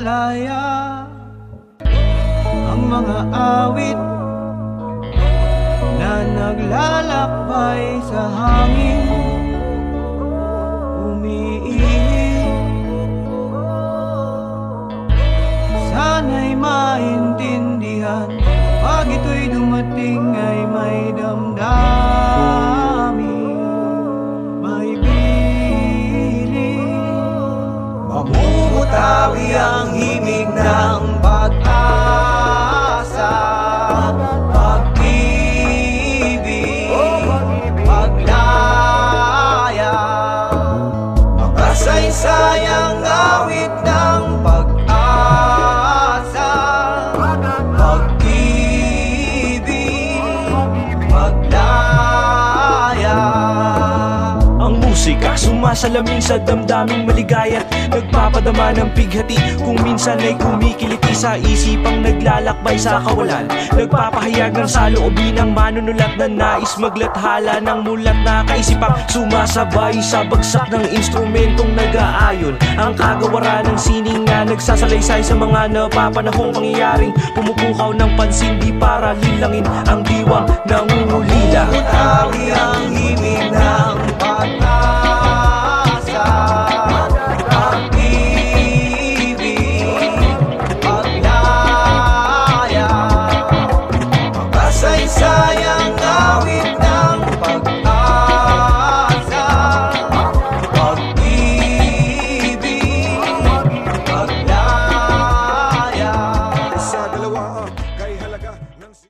malaya ang mga awit na naglalakbay sa hangin, umiihi. Sana'y maintindihan, pag ito'y dumating ay may damdamin, may piling. Mamumutawi ang himig ng pag-asa, pag-ibig, paglaya, makasaysayang awit ng pag-asa, pag-ibig, paglaya. Ang musika sumasalamin sa damdaming maligaya, nagpapadama ng bighati, kung minsan ay kumikiliti sa isipang naglalakbay sa kawalan. Nagpapahayag ng saloobin ng manunulat na nais maglathala ng mulat na kaisipang sumasabay sa bagsak ng instrumentong nag-aayon. Ang kagawaran ng sining nga nagsasalaysay sa mga napapanahong pangyayaring pumupukaw ng pansin, di para lilangin ang diwang nangungulila. Mamumutawi ang himig ng pag-asa,